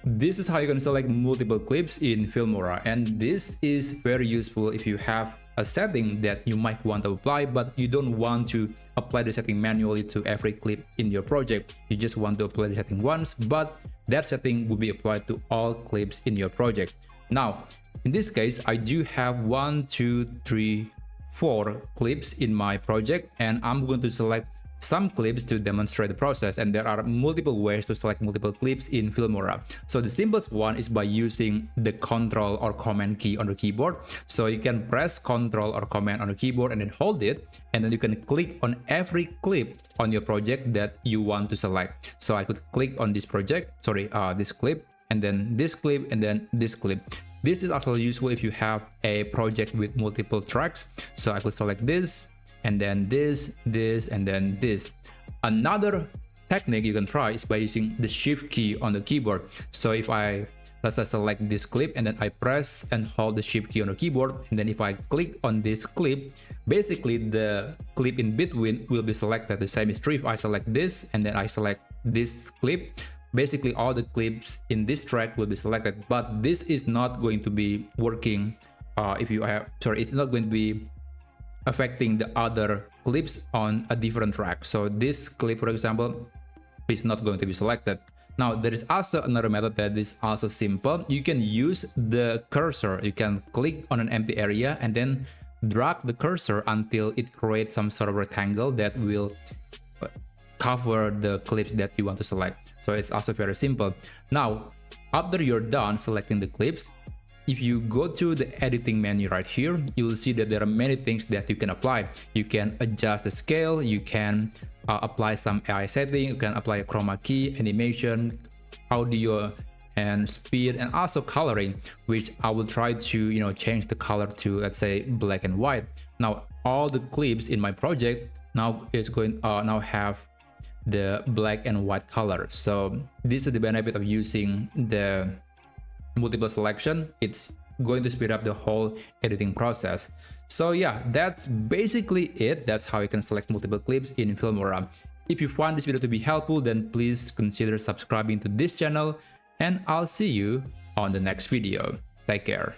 this is how you can select multiple clips in Filmora, and this is very useful if you have a setting that you might want to apply, but you don't want to apply the setting manually to every clip in your project. You just want to apply the setting once, but that setting will be applied to all clips in your project. Now, in this case, I do have 1, 2, 3, 4 clips in my project, and I'm going to select some clips to demonstrate the process, and there are multiple ways to select multiple clips in Filmora. So the simplest one is by using the Control or Command key on the keyboard. So you can press Control or Command on the keyboard and then hold it, and then you can click on every clip on your project that you want to select. So I could click on this project, this clip, and then this clip, and then this clip. This is also useful if you have a project with multiple tracks. So I could select this, and then this, and then this. Another technique you can try is by using the Shift key on the keyboard. So if let's say select this clip, and then I press and hold the Shift key on the keyboard, and then if I click on this clip, basically the clip in between will be selected. The same is true if I select this, and then I select this clip. Basically all the clips in this track will be selected, but this is not going to be working it's not going to be affecting the other clips on a different track. So this clip, for example, is not going to be selected. Now there is also another method that is also simple. You can use the cursor. You can click on an empty area and then drag the cursor until it creates some sort of rectangle that will cover the clips that you want to select. So it's also very simple. Now, after you're done selecting the clips, if you go to the editing menu right here, you will see that there are many things that you can apply. You can adjust the scale, you can apply some AI setting, you can apply a chroma key, animation, audio, and speed, and also coloring, which I will try to change the color to, let's say, black and white. Now all the clips in my project now have the black and white color. So this is the benefit of using the multiple selection. It's going to speed up the whole editing process. So yeah, that's basically it. That's how you can select multiple clips in Filmora. If you find this video to be helpful, then please consider subscribing to this channel, and I'll see you on the next video. Take care.